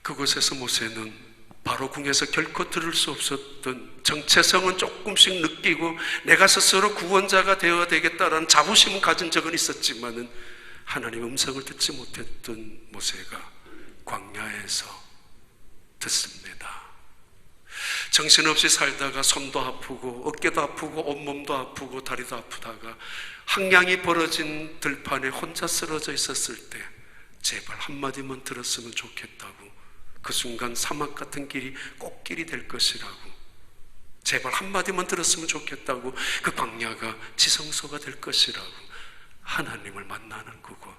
그곳에서 모세는 바로 궁에서 결코 들을 수 없었던 정체성은 조금씩 느끼고 내가 스스로 구원자가 되어야 되겠다라는 자부심은 가진 적은 있었지만은 하나님의 음성을 듣지 못했던 모세가 광야에서 듣습니다. 정신없이 살다가 손도 아프고 어깨도 아프고 온몸도 아프고 다리도 아프다가 항량이 벌어진 들판에 혼자 쓰러져 있었을 때 제발 한마디만 들었으면 좋겠다고, 그 순간 사막 같은 길이 꽃길이 될 것이라고, 제발 한마디만 들었으면 좋겠다고, 그 광야가 지성소가 될 것이라고, 하나님을 만나는 그곳.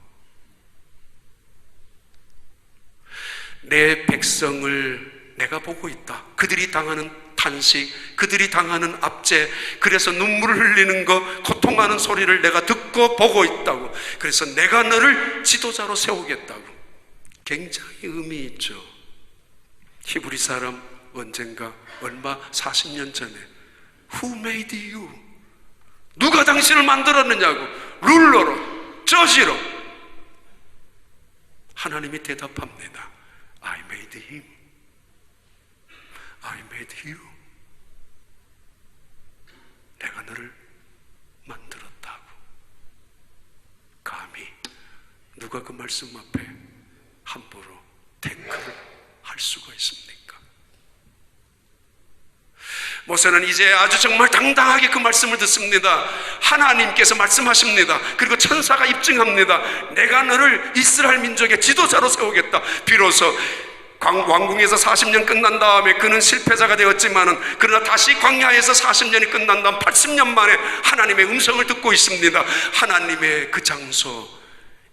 내 백성을 내가 보고 있다. 그들이 당하는 탄식, 그들이 당하는 압제, 그래서 눈물을 흘리는 것, 고통하는 소리를 내가 듣고 보고 있다고. 그래서 내가 너를 지도자로 세우겠다고. 굉장히 의미 있죠. 히브리 사람 언젠가 얼마 40년 전에 Who made you? 누가 당신을 만들었느냐고, 룰러로, 저지로. 하나님이 대답합니다. I made him. I made you. 내가 너를 만들었다고. 감히 누가 그 말씀 앞에 함부로 탱크를 할 수가 있습니까? 모세는 이제 아주 정말 당당하게 그 말씀을 듣습니다. 하나님께서 말씀하십니다. 그리고 천사가 입증합니다. 내가 너를 이스라엘 민족의 지도자로 세우겠다. 비로소 왕궁에서 40년 끝난 다음에 그는 실패자가 되었지만은 그러나 다시 광야에서 40년이 끝난 다음 80년 만에 하나님의 음성을 듣고 있습니다. 하나님의 그 장소.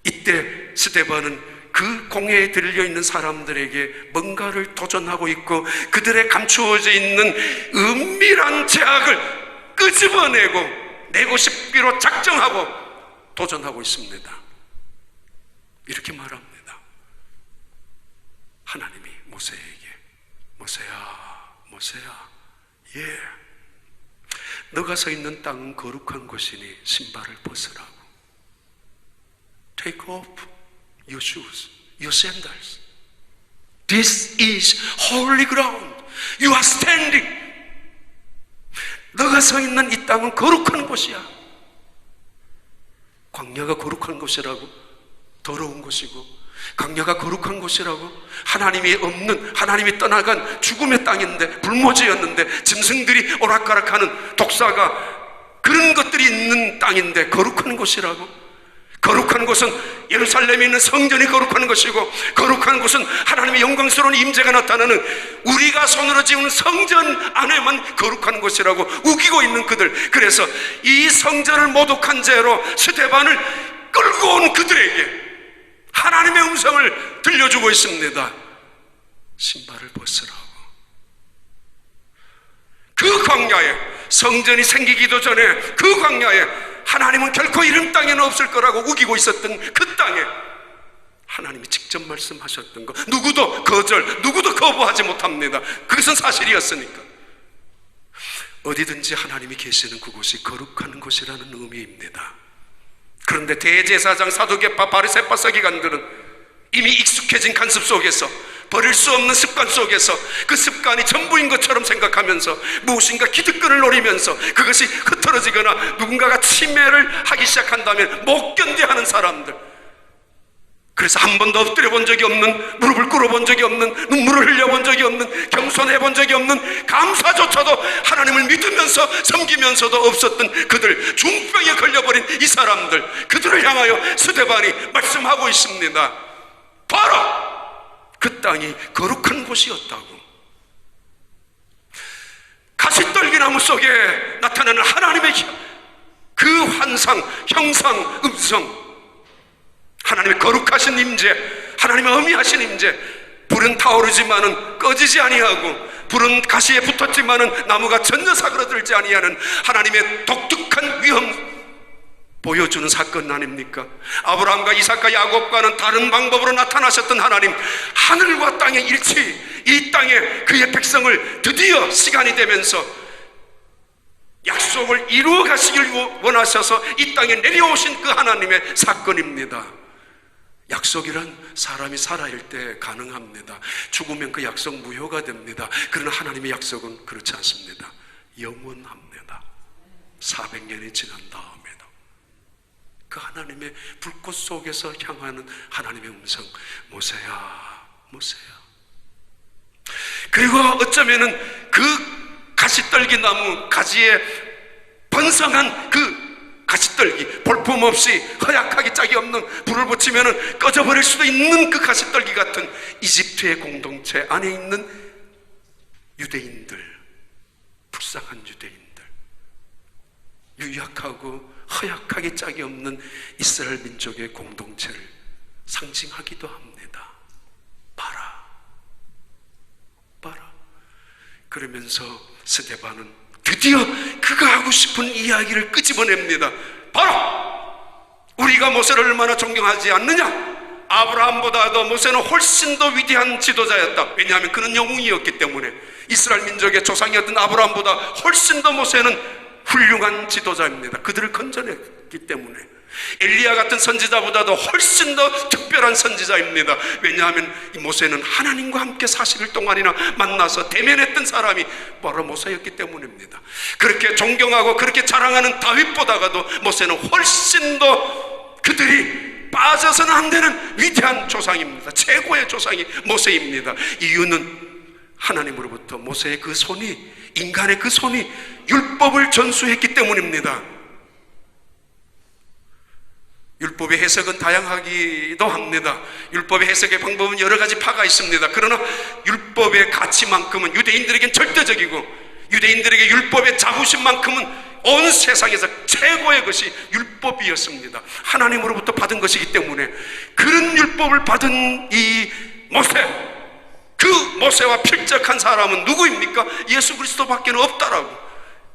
이때 스데반은 그 공회에 들려있는 사람들에게 뭔가를 도전하고 있고 그들의 감추어져 있는 은밀한 제약을 끄집어내고 싶기로 작정하고 도전하고 있습니다. 이렇게 말합니다. 하나님이 모세에게, 모세야, 예, 너가 서 있는 땅은 거룩한 곳이니 신발을 벗으라고. Take off your shoes, your sandals. This is holy ground. You are standing. 너가 서 있는 이 땅은 거룩한 곳이야. 광야가 거룩한 곳이라고, 더러운 곳이고, 광야가 거룩한 곳이라고, 하나님이 없는, 하나님이 떠나간 죽음의 땅인데, 불모지였는데 짐승들이 오락가락하는 독사가 그런 것들이 있는 땅인데 거룩한 곳이라고. 거룩한 곳은 예루살렘에 있는 성전이 거룩한 것이고, 거룩한 곳은 하나님의 영광스러운 임재가 나타나는 우리가 손으로 지은 성전 안에만 거룩한 곳이라고 우기고 있는 그들. 그래서 이 성전을 모독한 죄로 스데반을 끌고 온 그들에게 하나님의 음성을 들려주고 있습니다. 신발을 벗으라고. 그 광야에, 성전이 생기기도 전에 그 광야에 하나님은 결코 이런 땅에는 없을 거라고 우기고 있었던 그 땅에 하나님이 직접 말씀하셨던 것, 누구도 누구도 거부하지 못합니다. 그것은 사실이었으니까. 어디든지 하나님이 계시는 그곳이 거룩한 곳이라는 의미입니다. 그런데 대제사장, 사두개파, 바리새파 서기관들은 이미 익숙해진 관습 속에서 버릴 수 없는 습관 속에서 그 습관이 전부인 것처럼 생각하면서 무엇인가 기득권을 노리면서 그것이 흐트러지거나 누군가가 침해를 하기 시작한다면 못 견뎌하는 사람들, 그래서 한 번도 엎드려 본 적이 없는, 무릎을 꿇어 본 적이 없는, 눈물을 흘려 본 적이 없는, 겸손해 본 적이 없는, 감사조차도 하나님을 믿으면서 섬기면서도 없었던 그들, 중병에 걸려버린 이 사람들, 그들을 향하여 스데반이 말씀하고 있습니다. 봐라! 그 땅이 거룩한 곳이었다고. 가시떨기나무 속에 나타나는 하나님의 그 환상, 형상, 음성, 하나님의 거룩하신 임재, 하나님의 어미하신 임재, 불은 타오르지만은 꺼지지 아니하고 불은 가시에 붙었지만은 나무가 전혀 사그러들지 아니하는 하나님의 독특한 위험 보여주는 사건 아닙니까? 아브라함과 이삭과 야곱과는 다른 방법으로 나타나셨던 하나님, 하늘과 땅의 일치, 이 땅에 그의 백성을 드디어 시간이 되면서 약속을 이루어 가시길 원하셔서 이 땅에 내려오신 그 하나님의 사건입니다. 약속이란 사람이 살아있을 때 가능합니다. 죽으면 그 약속 무효가 됩니다. 그러나 하나님의 약속은 그렇지 않습니다. 영원합니다. 400년이 지난 다음에도 그 하나님의 불꽃 속에서 향하는 하나님의 음성, 모세야, 모세야. 그리고 어쩌면은 그 가시떨기 나무 가지에 번성한 그 가시떨기, 볼품없이 허약하게 짝이 없는 불을 붙이면 꺼져버릴 수도 있는 그 가시떨기 같은 이집트의 공동체 안에 있는 유대인들, 불쌍한 유대인들, 유약하고 허약하게 짝이 없는 이스라엘 민족의 공동체를 상징하기도 합니다. 봐라, 봐라. 그러면서 스데반은 드디어 그가 하고 싶은 이야기를 끄집어냅니다. 바로 우리가 모세를 얼마나 존경하지 않느냐? 아브라함보다도 모세는 훨씬 더 위대한 지도자였다. 왜냐하면 그는 영웅이었기 때문에. 이스라엘 민족의 조상이었던 아브라함보다 훨씬 더 모세는 훌륭한 지도자입니다. 그들을 건져냈기 때문에. 엘리야 같은 선지자보다도 훨씬 더 특별한 선지자입니다. 왜냐하면 이 모세는 하나님과 함께 40일 동안이나 만나서 대면했던 사람이 바로 모세였기 때문입니다. 그렇게 존경하고 그렇게 자랑하는 다윗보다도 모세는 훨씬 더 그들이 빠져서는 안 되는 위대한 조상입니다. 최고의 조상이 모세입니다. 이유는 하나님으로부터 모세의 그 손이, 인간의 그 손이 율법을 전수했기 때문입니다. 율법의 해석은 다양하기도 합니다. 율법의 해석의 방법은 여러 가지 파가 있습니다. 그러나 율법의 가치만큼은 유대인들에겐 절대적이고 유대인들에게 율법의 자부심만큼은 온 세상에서 최고의 것이 율법이었습니다. 하나님으로부터 받은 것이기 때문에 그런 율법을 받은 이 모세, 그 모세와 필적한 사람은 누구입니까? 예수 그리스도밖에 없다라고.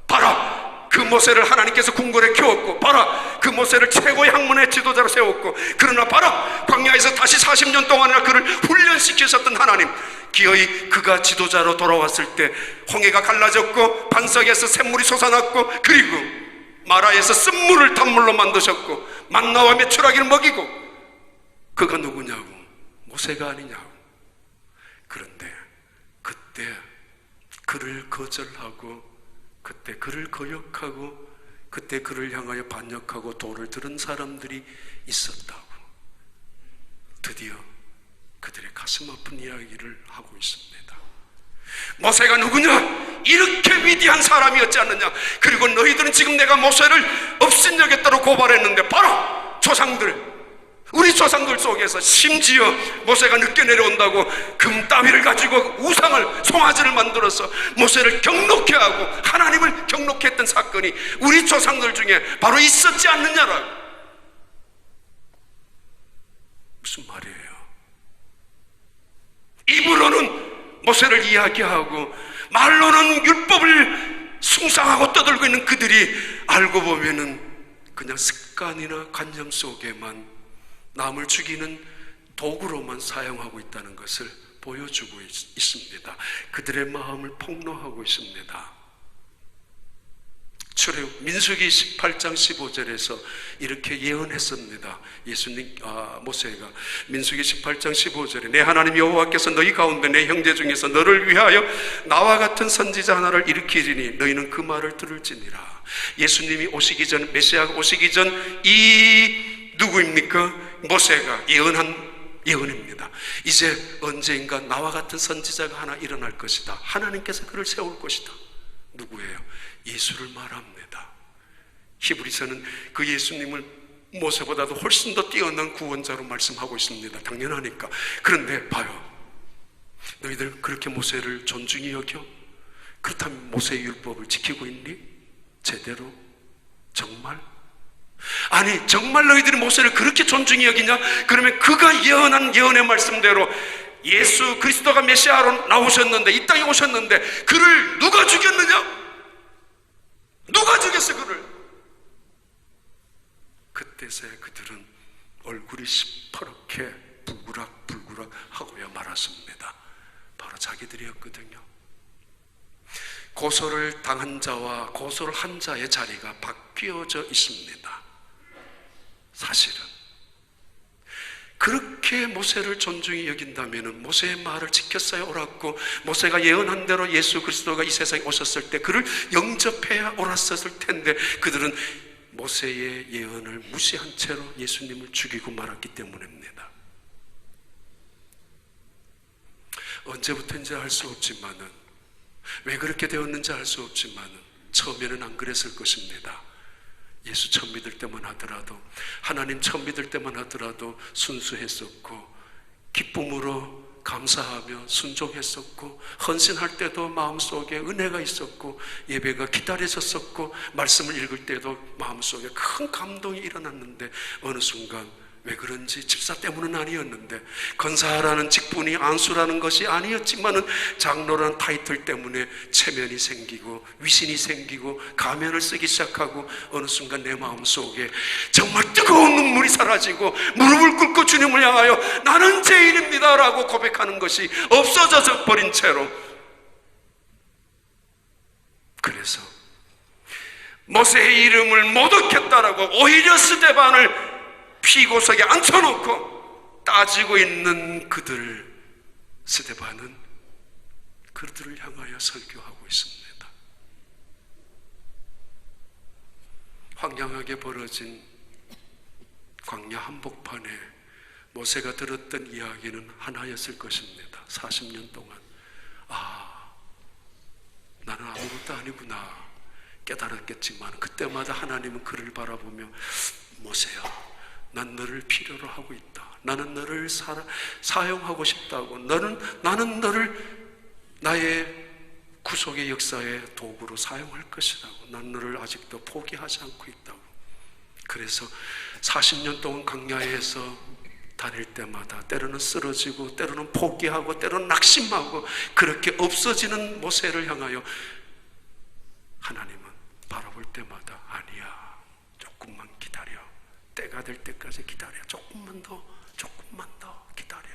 봐라, 그 모세를 하나님께서 궁궐에 키웠고, 봐라, 그 모세를 최고의 학문의 지도자로 세웠고, 그러나 봐라, 광야에서 다시 40년 동안이나 그를 훈련시키셨던 하나님, 기어이 그가 지도자로 돌아왔을 때 홍해가 갈라졌고 반석에서 샘물이 솟아났고, 그리고 마라에서 쓴물을 단물로 만드셨고 만나와 메추라기를 먹이고, 그가 누구냐고? 모세가 아니냐고. 그런데 그때 그를 거절하고, 그때 그를 거역하고, 그때 그를 향하여 반역하고 돌을 들은 사람들이 있었다고. 드디어 그들의 가슴 아픈 이야기를 하고 있습니다. 모세가 누구냐? 이렇게 위대한 사람이었지 않느냐? 그리고 너희들은 지금 내가 모세를 업신여겼다고 고발했는데, 바로 조상들, 우리 조상들 속에서 심지어 모세가 늦게 내려온다고 금 따위를 가지고 우상을, 송아지를 만들어서 모세를 경록해 하고 하나님을 경록해 했던 사건이 우리 조상들 중에 바로 있었지 않느냐라고. 무슨 말이에요? 입으로는 모세를 이야기하고 말로는 율법을 숭상하고 떠들고 있는 그들이 알고 보면은 그냥 습관이나 관념 속에만 남을 죽이는 도구로만 사용하고 있다는 것을 보여주고 있습니다. 그들의 마음을 폭로하고 있습니다. 출애굽 민수기 18장 15절에서 이렇게 예언했습니다. 모세가 민수기 18장 15절에 내 하나님 여호와께서 너희 가운데 내 형제 중에서 너를 위하여 나와 같은 선지자 하나를 일으키리니 너희는 그 말을 들을지니라. 예수님이 오시기 전, 메시아가 오시기 전 이 누구입니까? 모세가 예언한 예언입니다. 이제 언젠가 나와 같은 선지자가 하나 일어날 것이다. 하나님께서 그를 세울 것이다. 누구예요? 예수를 말합니다. 히브리서는 그 예수님을 모세보다도 훨씬 더 뛰어난 구원자로 말씀하고 있습니다. 당연하니까. 그런데 봐요, 너희들 그렇게 모세를 존중히 여겨? 그렇다면 모세의 율법을 지키고 있니? 제대로? 정말? 아니, 정말 너희들이 모세를 그렇게 존중히 여기냐? 그러면 그가 예언한 예언의 말씀대로 예수 그리스도가 메시아로 나오셨는데, 이 땅에 오셨는데 그를 누가 죽였느냐? 누가 죽였어 그를? 그때서야 그들은 얼굴이 시퍼렇게 불구락 하고야 말았습니다. 바로 자기들이었거든요. 고소를 당한 자와 고소를 한 자의 자리가 바뀌어져 있습니다. 사실은 그렇게 모세를 존중히 여긴다면 모세의 말을 지켰어야 옳았고, 모세가 예언한 대로 예수 그리스도가 이 세상에 오셨을 때 그를 영접해야 옳았었을 텐데 그들은 모세의 예언을 무시한 채로 예수님을 죽이고 말았기 때문입니다. 언제부터인지 알 수 없지만은, 왜 그렇게 되었는지 알 수 없지만은 처음에는 안 그랬을 것입니다. 예수 처음 믿을 때만 하더라도, 하나님 처음 믿을 때만 하더라도 순수했었고, 기쁨으로 감사하며 순종했었고, 헌신할 때도 마음속에 은혜가 있었고, 예배가 기다려졌었고, 말씀을 읽을 때도 마음속에 큰 감동이 일어났는데 어느 순간 왜 그런지 집사 때문은 아니었는데, 권사라는 직분이 안수라는 것이 아니었지만은 장로라는 타이틀 때문에 체면이 생기고 위신이 생기고 가면을 쓰기 시작하고, 어느 순간 내 마음속에 정말 뜨거운 눈물이 사라지고 무릎을 꿇고 주님을 향하여 나는 죄인입니다 라고 고백하는 것이 없어져 버린 채로, 그래서 모세의 이름을 모독했다라고 오히려 스데반을 피고석에 앉혀놓고 따지고 있는 그들, 스데반은 그들을 향하여 설교하고 있습니다. 황량하게 벌어진 광야 한복판에 모세가 들었던 이야기는 하나였을 것입니다. 40년 동안 나는 아무것도 아니구나 깨달았겠지만, 그때마다 하나님은 그를 바라보며 모세야, 난 너를 필요로 하고 있다. 나는 너를 사용하고 싶다고. 나는 너를 나의 구속의 역사의 도구로 사용할 것이라고. 난 너를 아직도 포기하지 않고 있다고. 그래서 40년 동안 광야에서 다닐 때마다 때로는 쓰러지고 때로는 포기하고 때로는 낙심하고 그렇게 없어지는 모세를 향하여 하나님은 바라볼 때마다 아니야, 조금만 기다려. 때가 될 때까지 기다려. 조금만 더 기다려.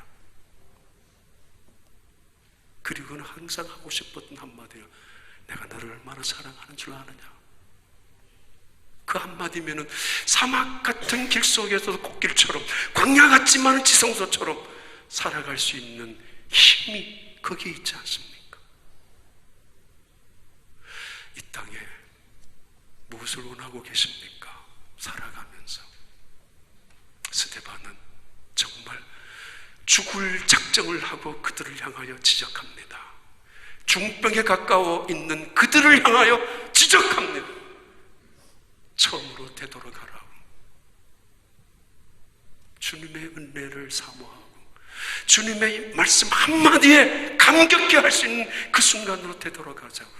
그리고는 항상 하고 싶었던 한마디가 내가 너를 얼마나 사랑하는 줄 아느냐. 그 한마디면은 사막 같은 길 속에서도 꽃길처럼, 광야 같지만 지성소처럼 살아갈 수 있는 힘이 거기에 있지 않습니까? 이 땅에 무엇을 원하고 계십니까? 살아가면서. 스데반은 정말 죽을 작정을 하고 그들을 향하여 지적합니다. 중병에 가까워 있는 그들을 향하여 지적합니다. 처음으로 되돌아가라. 주님의 은혜를 사모하고 주님의 말씀 한마디에 감격해 할 수 있는 그 순간으로 되돌아가자고.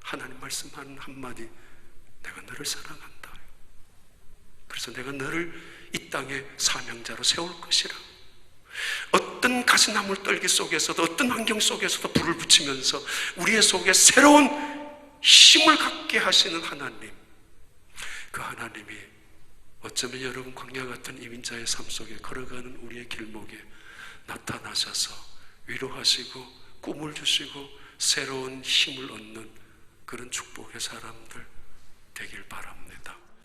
하나님 말씀하는 한마디, 내가 너를 사랑한다. 그래서 내가 너를 이 땅에 사명자로 세울 것이라. 어떤 가시나물 떨기 속에서도, 어떤 환경 속에서도 불을 붙이면서 우리의 속에 새로운 힘을 갖게 하시는 하나님, 그 하나님이 어쩌면 여러분 광야 같은 이민자의 삶 속에 걸어가는 우리의 길목에 나타나셔서 위로하시고 꿈을 주시고 새로운 힘을 얻는 그런 축복의 사람들 되길 바랍니다.